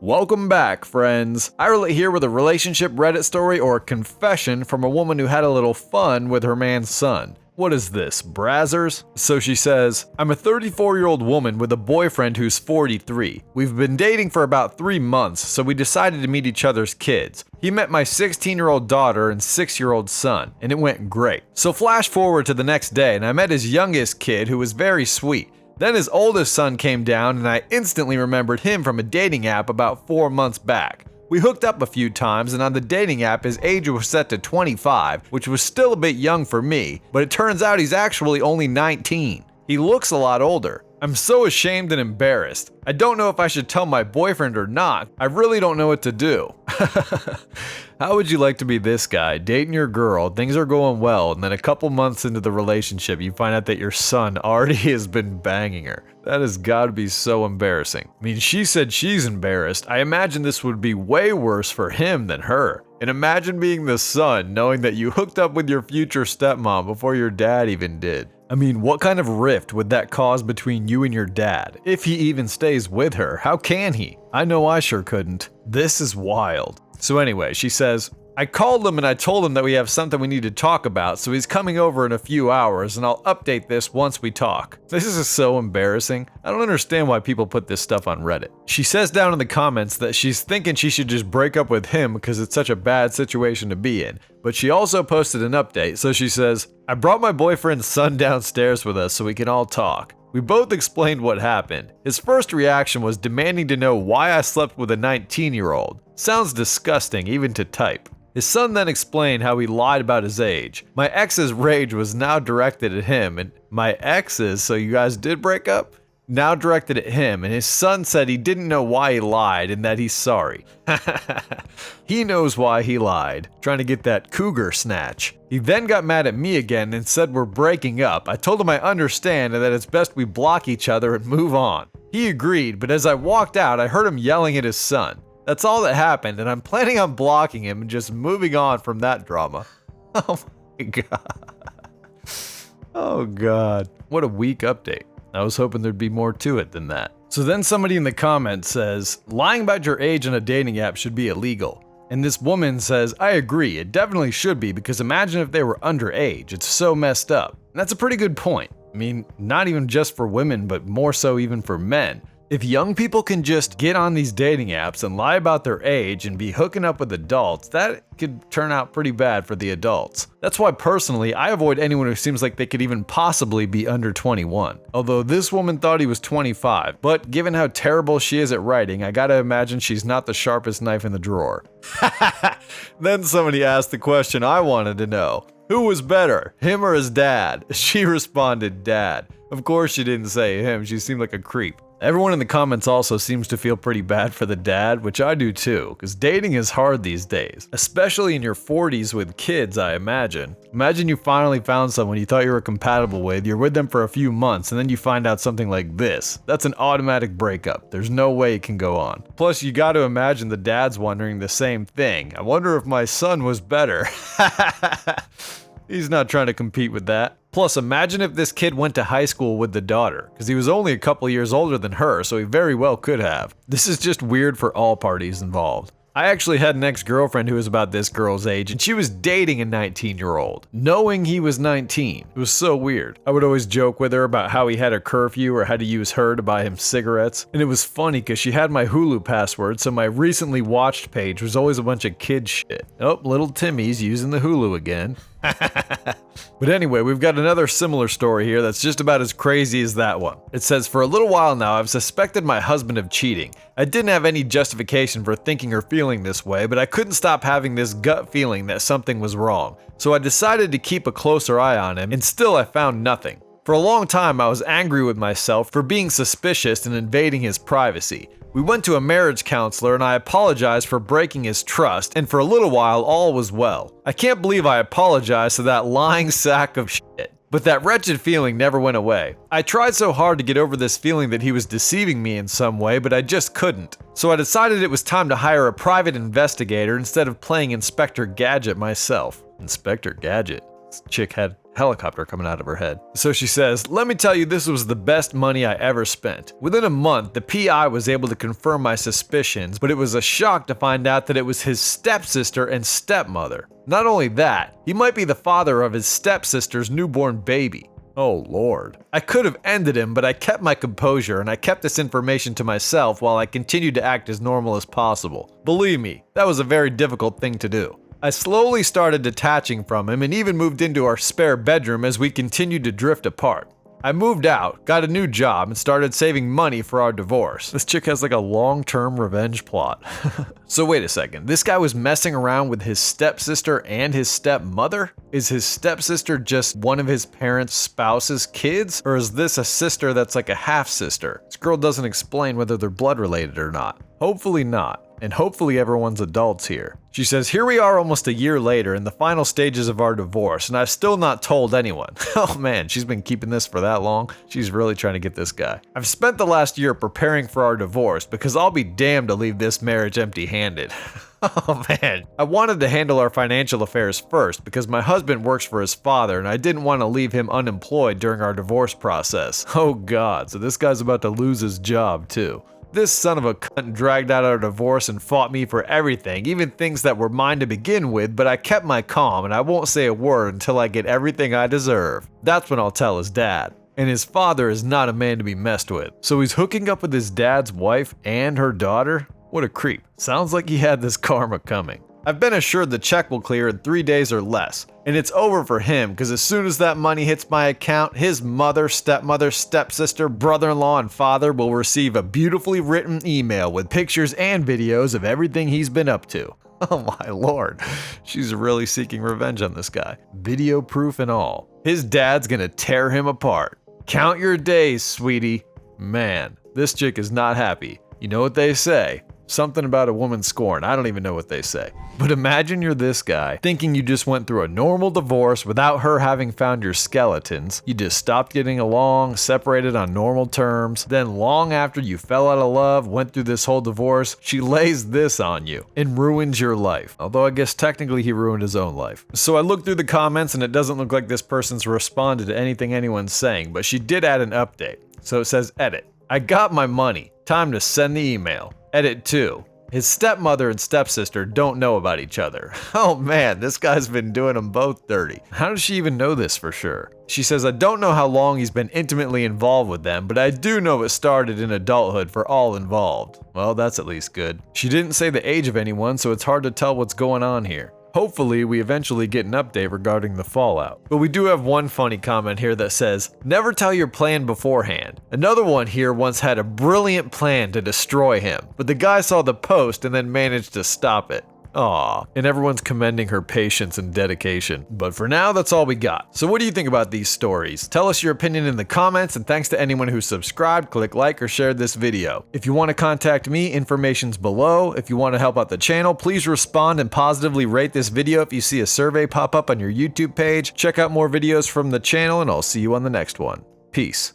Welcome back, friends. iRelat here with a relationship Reddit story or a confession from a woman who had a little fun with her man's son. What is this, Brazzers? So she says, I'm a 34-year-old woman with a boyfriend who's 43. We've been dating for about 3 months, so we decided to meet each other's kids. He met my 16-year-old daughter and 6-year-old son, and it went great. So flash forward to the next day, and I met his youngest kid who was very sweet. Then his oldest son came down, and I instantly remembered him from a dating app about 4 months back. We hooked up a few times, and on the dating app his age was set to 25, which was still a bit young for me, but it turns out he's actually only 19. He looks a lot older. I'm so ashamed and embarrassed. I don't know if I should tell my boyfriend or not. I really don't know what to do. How would you like to be this guy, dating your girl, things are going well, and then a couple months into the relationship you find out that your son already has been banging her? That has got to be so embarrassing. I mean, she said she's embarrassed. I imagine this would be way worse for him than her. And imagine being the son, knowing that you hooked up with your future stepmom before your dad even did. I mean, what kind of rift would that cause between you and your dad? If he even stays with her, how can he? I know I sure couldn't. This is wild. So anyway, she says, I called him and I told him that we have something we need to talk about, so he's coming over in a few hours and I'll update this once we talk. This is so embarrassing. I don't understand why people put this stuff on Reddit. She says down in the comments that she's thinking she should just break up with him because it's such a bad situation to be in. But she also posted an update, so she says, I brought my boyfriend's son downstairs with us so we can all talk. We both explained what happened. His first reaction was demanding to know why I slept with a 19-year-old. Sounds disgusting even to type. His son then explained how he lied about his age. My ex's rage was now directed at him, and my ex's, so you guys did break up? Now directed at him, and his son said he didn't know why he lied and that he's sorry. He knows why he lied, trying to get that cougar snatch. He then got mad at me again and said we're breaking up. I told him I understand and that it's best we block each other and move on. He agreed, but as I walked out, I heard him yelling at his son. That's all that happened, and I'm planning on blocking him and just moving on from that drama. Oh my god. Oh god. What a weak update. I was hoping there'd be more to it than that. So then somebody in the comments says, lying about your age on a dating app should be illegal. And this woman says, I agree, it definitely should be, because imagine if they were underage. It's so messed up. And that's a pretty good point. I mean, not even just for women, but more so even for men. If young people can just get on these dating apps and lie about their age and be hooking up with adults, that could turn out pretty bad for the adults. That's why personally, I avoid anyone who seems like they could even possibly be under 21. Although this woman thought he was 25, but given how terrible she is at writing, I gotta imagine she's not the sharpest knife in the drawer. Then somebody asked the question I wanted to know. Who was better, him or his dad? She responded, Dad. Of course she didn't say him, she seemed like a creep. Everyone in the comments also seems to feel pretty bad for the dad, which I do too, because dating is hard these days. Especially in your 40s with kids, I imagine. Imagine you finally found someone you thought you were compatible with, you're with them for a few months, and then you find out something like this. That's an automatic breakup. There's no way it can go on. Plus, you gotta imagine the dad's wondering the same thing. I wonder if my son was better. He's not trying to compete with that. Plus, imagine if this kid went to high school with the daughter, because he was only a couple years older than her, so he very well could have. This is just weird for all parties involved. I actually had an ex-girlfriend who was about this girl's age, and she was dating a 19-year-old, knowing he was 19. It was so weird. I would always joke with her about how he had a curfew or had to use her to buy him cigarettes, and it was funny because she had my Hulu password, so my recently watched page was always a bunch of kid shit. Oh, little Timmy's using the Hulu again. But anyway, we've got another similar story here that's just about as crazy as that one. It says, for a little while now, I've suspected my husband of cheating. I didn't have any justification for thinking or feeling this way, but I couldn't stop having this gut feeling that something was wrong. So I decided to keep a closer eye on him, and still I found nothing. For a long time, I was angry with myself for being suspicious and invading his privacy. We went to a marriage counselor and I apologized for breaking his trust, and for a little while all was well. I can't believe I apologized to that lying sack of shit. But that wretched feeling never went away. I tried so hard to get over this feeling that he was deceiving me in some way, but I just couldn't. So I decided it was time to hire a private investigator instead of playing Inspector Gadget myself. Inspector Gadget. This chick had helicopter coming out of her head. So she says, let me tell you, this was the best money I ever spent. Within a month, the PI was able to confirm my suspicions, but it was a shock to find out that it was his stepsister and stepmother. Not only that, he might be the father of his stepsister's newborn baby. Oh Lord. I could have ended him, but I kept my composure and I kept this information to myself while I continued to act as normal as possible. Believe me, that was a very difficult thing to do. I slowly started detaching from him and even moved into our spare bedroom as we continued to drift apart. I moved out, got a new job, and started saving money for our divorce. This chick has like a long-term revenge plot. So wait a second, this guy was messing around with his stepsister and his stepmother? Is his stepsister just one of his parents' spouse's kids? Or is this a sister that's like a half-sister? This girl doesn't explain whether they're blood related or not. Hopefully not. And hopefully everyone's adults here. She says, here we are almost a year later in the final stages of our divorce, and I've still not told anyone. Oh man, she's been keeping this for that long. She's really trying to get this guy. I've spent the last year preparing for our divorce because I'll be damned to leave this marriage empty-handed. Oh man. I wanted to handle our financial affairs first because my husband works for his father and I didn't want to leave him unemployed during our divorce process. Oh god, so this guy's about to lose his job too. This son of a cunt dragged out our divorce and fought me for everything, even things that were mine to begin with, but I kept my calm and I won't say a word until I get everything I deserve. That's when I'll tell his dad. And his father is not a man to be messed with. So he's hooking up with his dad's wife and her daughter? What a creep. Sounds like he had this karma coming. I've been assured the check will clear in 3 days or less, and it's over for him because as soon as that money hits my account, his mother, stepmother, stepsister, brother-in-law, and father will receive a beautifully written email with pictures and videos of everything he's been up to. Oh my lord, she's really seeking revenge on this guy. Video proof and all. His dad's gonna tear him apart. Count your days, sweetie. Man, this chick is not happy. You know what they say? Something about a woman scorned. I don't even know what they say. But imagine you're this guy, thinking you just went through a normal divorce without her having found your skeletons. You just stopped getting along, separated on normal terms. Then long after you fell out of love, went through this whole divorce, she lays this on you and ruins your life. Although I guess technically he ruined his own life. So I looked through the comments and it doesn't look like this person's responded to anything anyone's saying, but she did add an update. So it says, edit. I got my money. Time to send the email. Edit 2. His stepmother and stepsister don't know about each other. Oh man, this guy's been doing them both dirty. How does she even know this for sure? She says, I don't know how long he's been intimately involved with them, but I do know it started in adulthood for all involved. Well, that's at least good. She didn't say the age of anyone, so it's hard to tell what's going on here. Hopefully, we eventually get an update regarding the fallout. But we do have one funny comment here that says, never tell your plan beforehand. Another one here once had a brilliant plan to destroy him, but the guy saw the post and then managed to stop it. Aw, and everyone's commending her patience and dedication. But for now, that's all we got. So what do you think about these stories? Tell us your opinion in the comments, and thanks to anyone who subscribed, click like, or shared this video. If you want to contact me, information's below. If you want to help out the channel, please respond and positively rate this video if you see a survey pop up on your YouTube page. Check out more videos from the channel, and I'll see you on the next one. Peace.